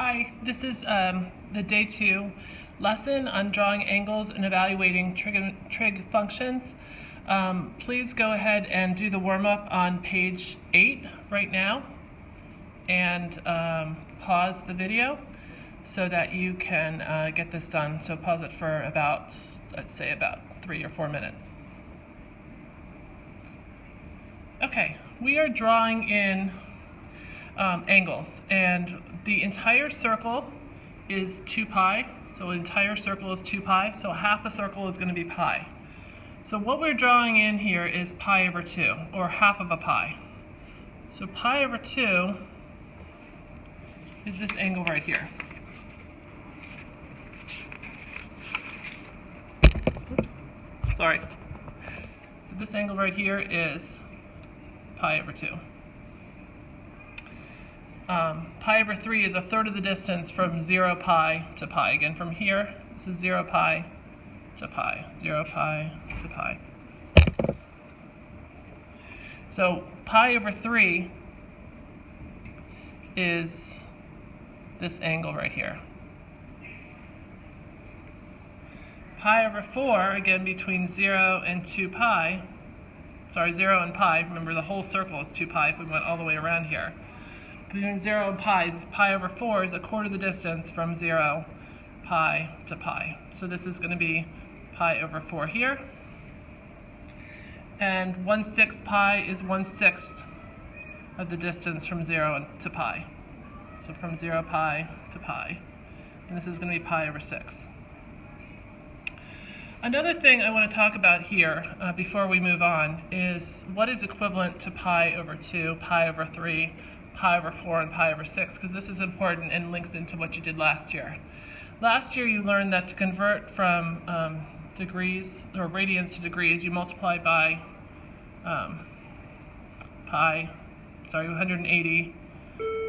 Hi, this is the day 2 lesson on drawing angles and evaluating trig functions. Please go ahead and do the warm-up on page 8 right now and pause the video so that you can get this done. So pause it for about, I'd say about 3 or 4 minutes. Okay, we are drawing in angles, and the entire circle is 2 pi, so the entire circle is 2 pi, so half a circle is going to be pi. So what we're drawing in here is pi over 2, or half of a pi. So pi over 2 is this angle right here. Oops, sorry. So this angle right here is pi over 2. Pi over 3 is a third of the distance from 0 pi to pi. Again, from here, this is 0 pi to pi, 0 pi to pi. So pi over 3 is this angle right here. Pi over 4, again, between 0 and 2 pi, 0 and pi, remember the whole circle is 2 pi if we went all the way around here. Between 0 and pi over 4 is a quarter of the distance from 0 pi to pi. So this is going to be pi over 4 here. And 1/6 pi is 1/6 of the distance from 0 to pi. So from 0 pi to pi. And this is going to be pi over 6. Another thing I want to talk about here before we move on is what is equivalent to pi over 2, pi over 3, pi over 4, and pi over 6, because this is important and links into what you did last year. Last year you learned that to convert from degrees or radians to degrees, you multiply by 180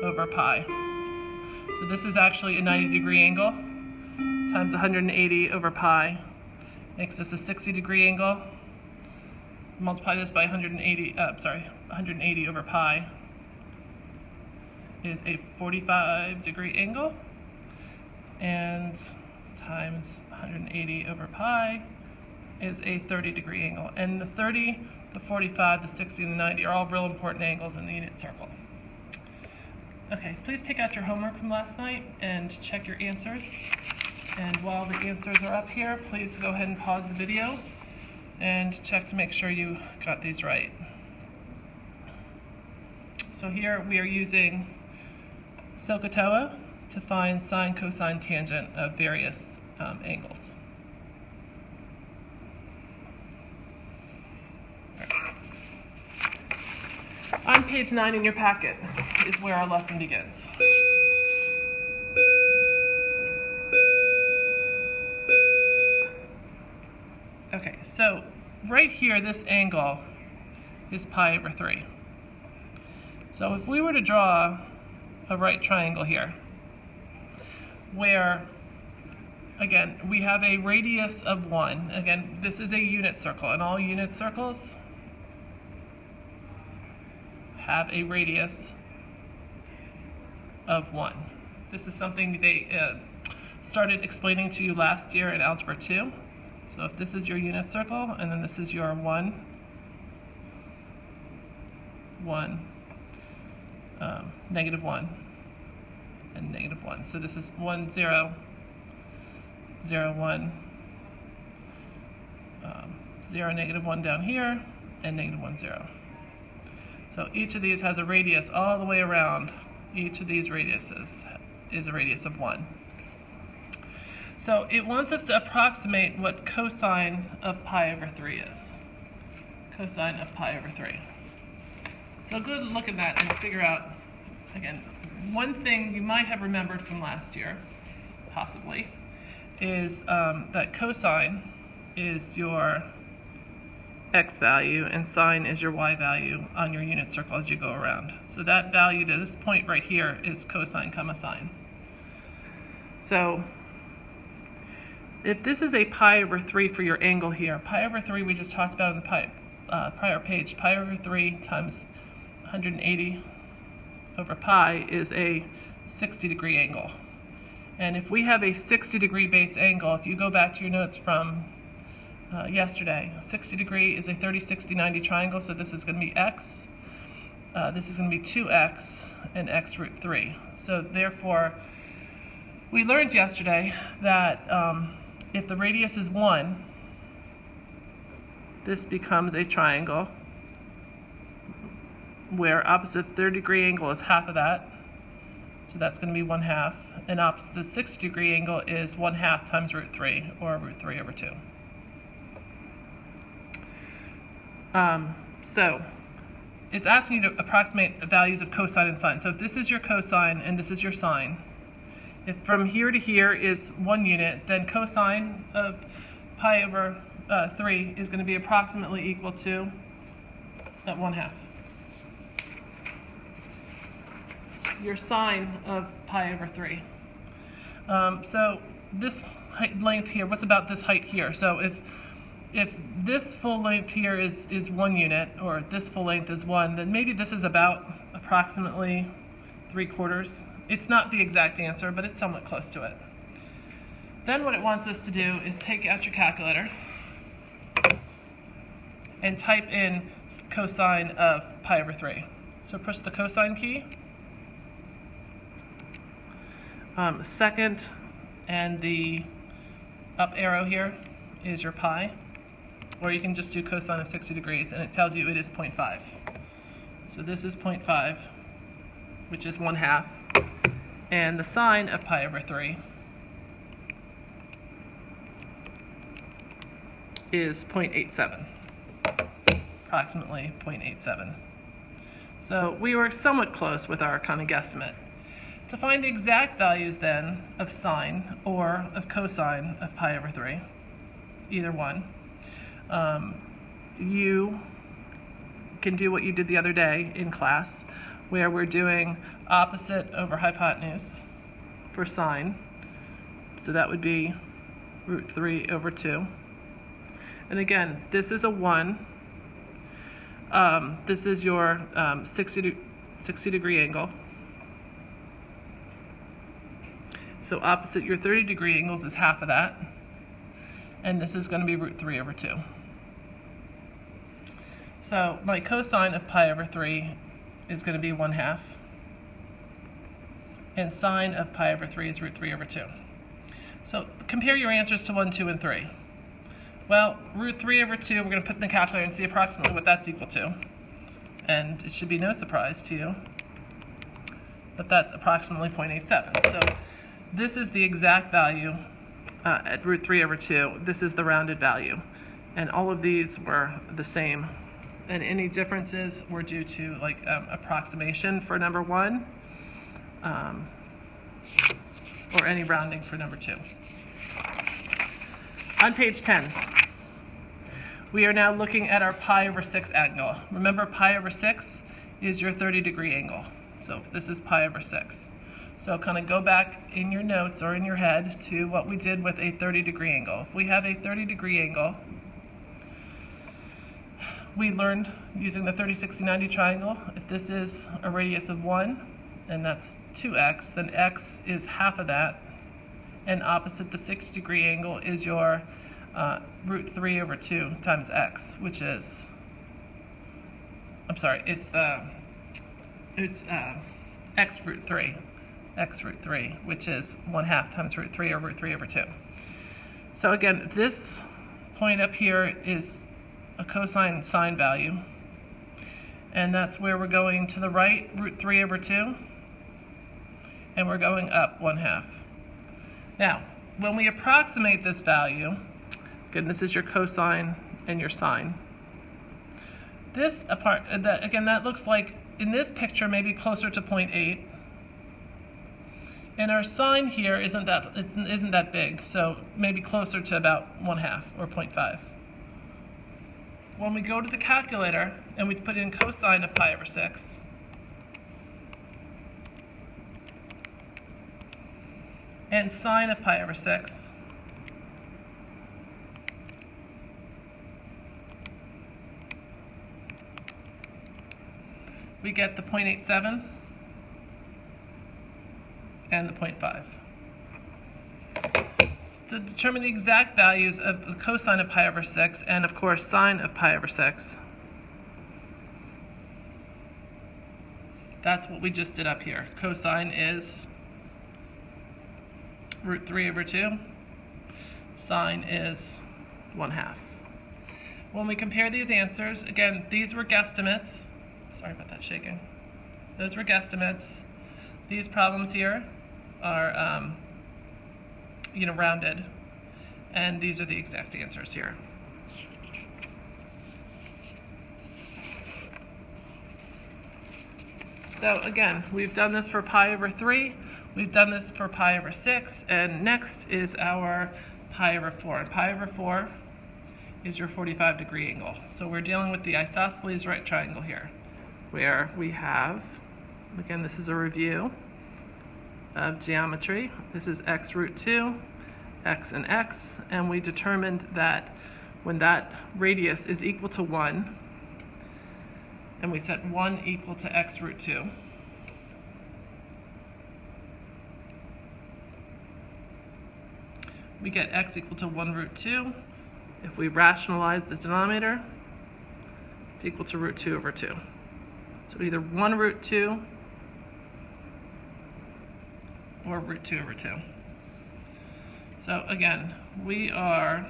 over pi. So this is actually a 90-degree angle times 180 over pi makes this a 60-degree angle. Multiply this by 180 over pi is a 45-degree angle, and times 180 over pi is a 30-degree angle. And the 30, the 45, the 60, and the 90 are all real important angles in the unit circle. Okay, please take out your homework from last night and check your answers. And while the answers are up here, please go ahead and pause the video and check to make sure you got these right. So here we are using SOHCAHTOA to find sine, cosine, tangent of various angles. On page 9 in your packet is where our lesson begins. Okay, so right here, this angle is pi over 3. So if we were to draw a right triangle here, where, again, we have a radius of 1. Again, this is a unit circle, and all unit circles have a radius of 1. This is something they started explaining to you last year in Algebra 2. So if this is your unit circle, and then this is your 1, negative 1, and negative 1. So this is 1, 0, 0, 1, 0, negative 1 down here, and negative 1, 0. So each of these has a radius all the way around. Each of these radiuses is a radius of 1. So it wants us to approximate what cosine of pi over 3 is. Cosine of pi over 3. So go look at that and figure out, again, one thing you might have remembered from last year, possibly, is that cosine is your x value and sine is your y value on your unit circle as you go around. So that value to this point right here is cosine comma sine. So if this is a pi over 3 for your angle here, pi over 3 we just talked about on the prior page, pi over 3 times 180 over pi is a 60-degree angle. And if we have a 60-degree base angle, if you go back to your notes from yesterday, 60 degree is a 30, 60, 90 triangle, so this is going to be x. This is going to be 2x and x root 3. So therefore, we learned yesterday that if the radius is 1, this becomes a triangle where opposite 30-degree angle is half of that. So that's going to be 1/2. And opposite the 60-degree angle is 1/2 times root 3, or root 3 over 2. So it's asking you to approximate the values of cosine and sine. So if this is your cosine and this is your sine, if from here to here is 1 unit, then cosine of pi over 3 is going to be approximately equal to 1/2. Your sine of pi over 3. So this height length here, what's about this height here? So if this full length here is 1 unit, or this full length is 1, then maybe this is about approximately 3/4. It's not the exact answer, but it's somewhat close to it. Then what it wants us to do is take out your calculator and type in cosine of pi over 3. So push the cosine key. Second, and the up arrow here is your pi, or you can just do cosine of 60 degrees, and it tells you it is 0.5. So this is 0.5, which is 1/2, and the sine of pi over 3 is 0.87, approximately 0.87. So we were somewhat close with our kind of guesstimate. To find the exact values then of sine or of cosine of pi over 3, either one, you can do what you did the other day in class, where we're doing opposite over hypotenuse for sine. So that would be root 3 over 2. And again, this is a 1. This is your 60 degree angle. So opposite your 30-degree angles is half of that. And this is going to be root 3 over 2. So my cosine of pi over 3 is going to be 1/2. And sine of pi over 3 is root 3 over 2. So compare your answers to 1, 2, and 3. Well, root 3 over 2, we're going to put in the calculator and see approximately what that's equal to. And it should be no surprise to you, but that's approximately 0.87. So this is the exact value at root 3 over 2. This is the rounded value. And all of these were the same. And any differences were due to like approximation for number 1, or any rounding for number 2. On page 10, we are now looking at our pi over 6 angle. Remember, pi over 6 is your 30-degree angle. So this is pi over 6. So kind of go back in your notes or in your head to what we did with a 30-degree angle. If we have a 30-degree angle, we learned using the 30, 60, 90 triangle, if this is a radius of 1, and that's 2x, then x is half of that. And opposite the 60-degree angle is your root 3 over 2 times x, which is, I'm sorry, it's x root 3, which is 1/2 times root 3 or root 3 over 2. So again, this point up here is a cosine sine value, and that's where we're going to the right, root 3 over 2, and we're going up 1/2. Now, when we approximate this value, again, this is your cosine and your sine. This again, that looks like in this picture maybe closer to 0.8. And our sine here isn't that big, so maybe closer to about 1/2 or 0.5. When we go to the calculator and we put in cosine of pi over 6, and sine of pi over 6, we get the 0.87. and the 0.5. To determine the exact values of the cosine of pi over 6 and, of course, sine of pi over 6, that's what we just did up here. Cosine is root 3 over 2. Sine is 1/2. When we compare these answers, again, these were guesstimates. Sorry about that shaking. Those were guesstimates. These problems here are, rounded. And these are the exact answers here. So again, we've done this for pi over 3. We've done this for pi over 6. And next is our pi over 4. And pi over 4 is your 45-degree angle. So we're dealing with the isosceles right triangle here, where we have, again, this is a review of geometry. This is x root 2, x and x, and we determined that when that radius is equal to 1, and we set 1 equal to x root 2, we get x equal to 1 root 2. If we rationalize the denominator, it's equal to root 2 over 2. So either 1 root 2 or root 2 over 2. So again, we are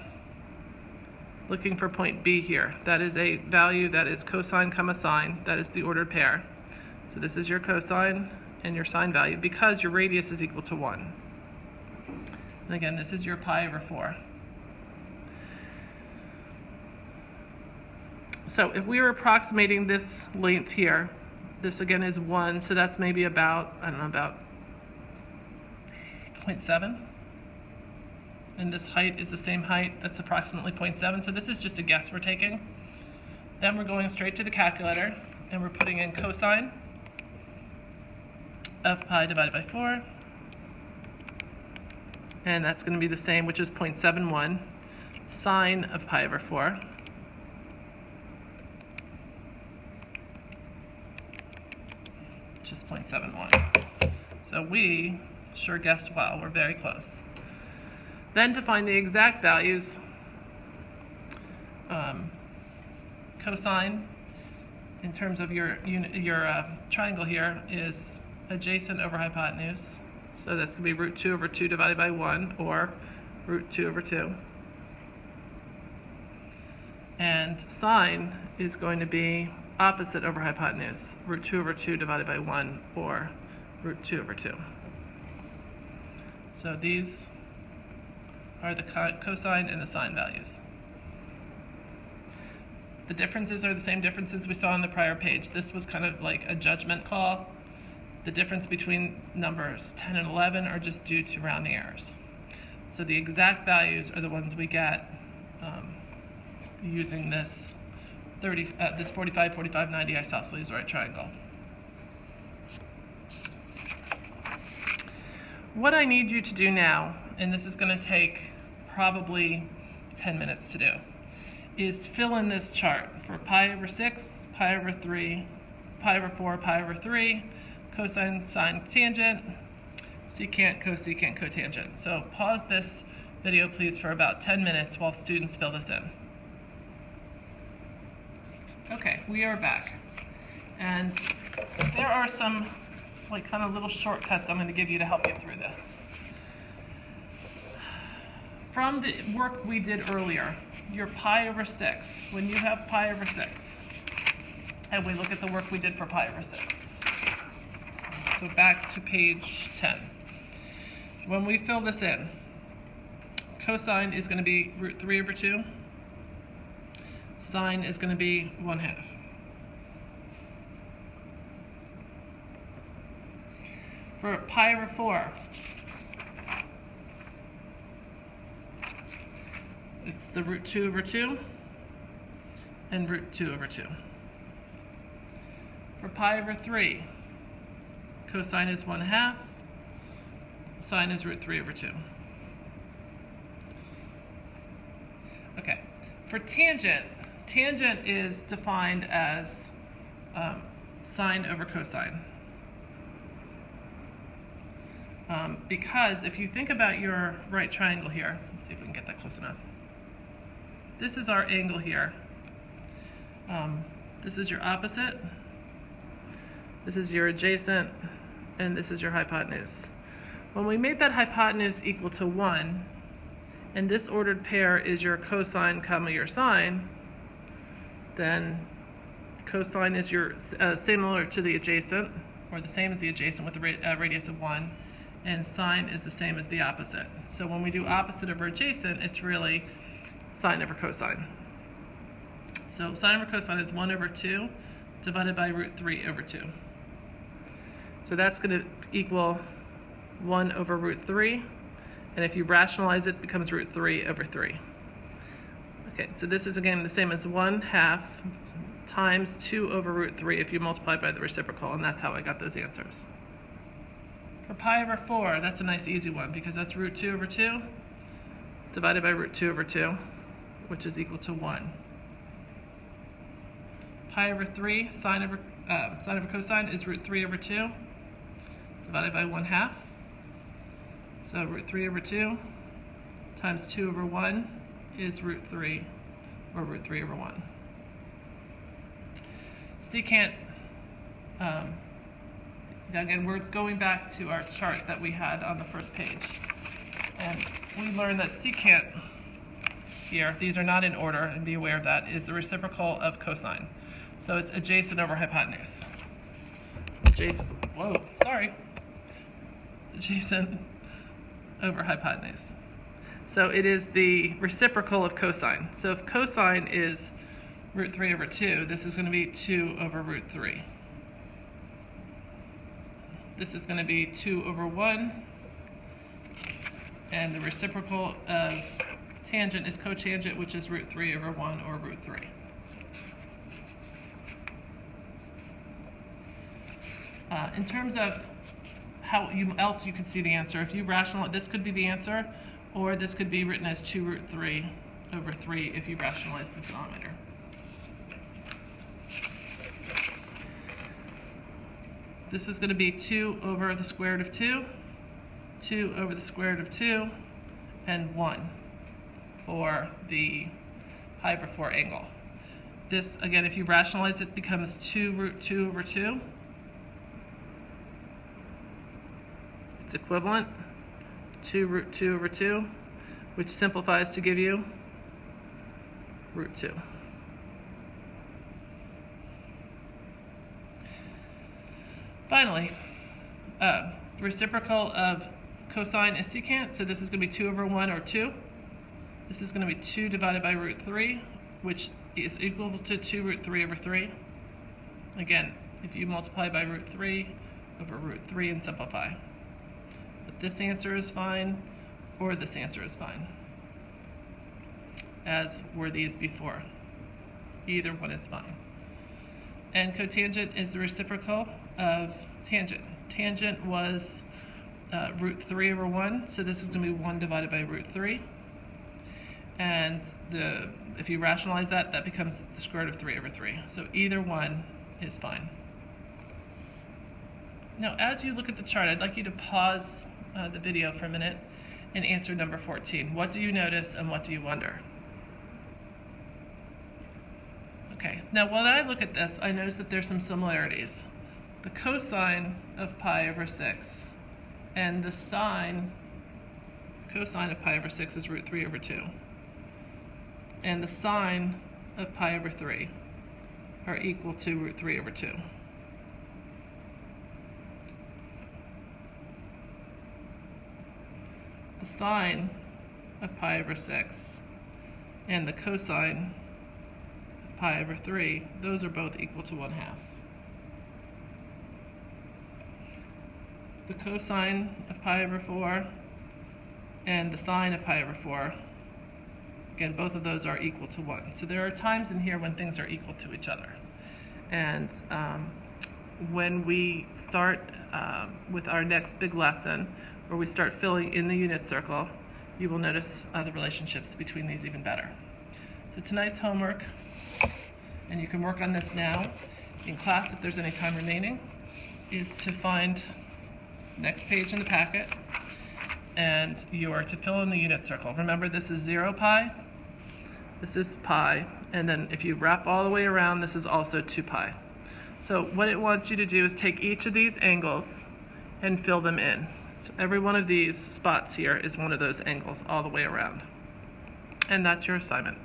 looking for point B here. That is a value that is cosine comma sine. That is the ordered pair. So this is your cosine and your sine value because your radius is equal to 1. And again, this is your pi over 4. So if we were approximating this length here, this again is 1, so that's maybe about, about 0.7. And this height is the same height, that's approximately 0.7, so this is just a guess we're taking. Then we're going straight to the calculator, and we're putting in cosine of pi divided by 4. And that's going to be the same, which is 0.71. Sine of pi over 4. Which is 0.71. So we sure guessed well, we're very close. Then to find the exact values, cosine, in terms of your triangle here, is adjacent over hypotenuse. So that's going to be root 2 over 2 divided by 1, or root 2 over 2. And sine is going to be opposite over hypotenuse, root 2 over 2 divided by 1, or root 2 over 2. So these are the cosine and the sine values. The differences are the same differences we saw on the prior page. This was kind of like a judgment call. The difference between numbers 10 and 11 are just due to rounding errors. So the exact values are the ones we get using this 45, 45, 90 isosceles right triangle. What I need you to do now, and this is going to take probably 10 minutes to do, is to fill in this chart for pi over 6, pi over 3, pi over 4, pi over 3, cosine, sine, tangent, secant, cosecant, cotangent. So pause this video, please, for about 10 minutes while students fill this in. Okay, we are back. And there are some kind of little shortcuts I'm going to give you to help you through this. From the work we did earlier, your pi over 6, when you have pi over 6, and we look at the work we did for pi over 6. So back to page 10. When we fill this in, cosine is going to be root 3 over 2. Sine is going to be 1/2. For pi over 4, it's the root 2 over 2 and root 2 over 2. For pi over 3, cosine is 1/2, sine is root 3 over 2. Okay, for tangent, tangent is defined as sine over cosine. Because if you think about your right triangle here, let's see if we can get that close enough. This is our angle here. This is your opposite, this is your adjacent, and this is your hypotenuse. When we made that hypotenuse equal to 1, and this ordered pair is your cosine comma your sine, then cosine is your similar to the adjacent, or the same as the adjacent with the radius of 1, and sine is the same as the opposite. So when we do opposite over adjacent, it's really sine over cosine. So sine over cosine is 1 over 2 divided by root 3 over 2. So that's going to equal 1 over root 3, and if you rationalize it, it becomes root 3 over 3. Okay, so this is again the same as 1/2 times 2 over root 3 if you multiply by the reciprocal, and that's how I got those answers. For pi over 4, that's a nice easy one because that's root 2 over 2 divided by root 2 over 2, which is equal to 1. Pi over 3, sine over cosine is root 3 over 2 divided by 1/2. So root 3 over 2 times 2 over 1 is root 3, or root 3 over 1. Secant, again, we're going back to our chart that we had on the first page. And we learned that secant here, these are not in order, and be aware of that, is the reciprocal of cosine. So it's adjacent over hypotenuse. Adjacent over hypotenuse. So it is the reciprocal of cosine. So if cosine is root 3 over 2, this is going to be 2 over root 3. This is going to be 2 over 1, and the reciprocal of tangent is cotangent, which is root 3 over 1, or root 3. In terms of how else you could see the answer, if you rationalize, this could be the answer, or this could be written as 2 root 3 over 3 if you rationalize the denominator. This is going to be 2 over the square root of 2, 2 over the square root of 2, and 1 for the pi over 4 angle. This, again, if you rationalize it, becomes 2 root 2 over 2. It's equivalent, 2 root 2 over 2, which simplifies to give you root 2. Finally, reciprocal of cosine is secant, so this is going to be 2 over 1, or 2. This is going to be 2 divided by root 3, which is equal to 2 root 3 over 3. Again, if you multiply by root 3 over root 3 and simplify. But this answer is fine, or this answer is fine, as were these before. Either one is fine. And cotangent is the reciprocal of tangent. Tangent was root 3 over 1, so this is going to be 1 divided by root 3. And if you rationalize that, that becomes the square root of 3 over 3. So either one is fine. Now, as you look at the chart, I'd like you to pause the video for a minute and answer number 14. What do you notice and what do you wonder? Okay, now when I look at this, I notice that there's some similarities. The cosine of pi over 6 and the cosine of pi over 6 is root 3 over 2. And the sine of pi over 3 are equal to root 3 over 2. The sine of pi over 6 and the cosine of pi over 3, those are both equal to 1/2. The cosine of pi over 4 and the sine of pi over 4, again, both of those are equal to 1. So there are times in here when things are equal to each other. And when we start with our next big lesson, where we start filling in the unit circle, you will notice the relationships between these even better. So tonight's homework, and you can work on this now in class if there's any time remaining, is to find next page in the packet, and you are to fill in the unit circle. Remember, this is 0 pi, this is pi, and then if you wrap all the way around, this is also 2 pi. So what it wants you to do is take each of these angles and fill them in. So every one of these spots here is one of those angles all the way around. And that's your assignment.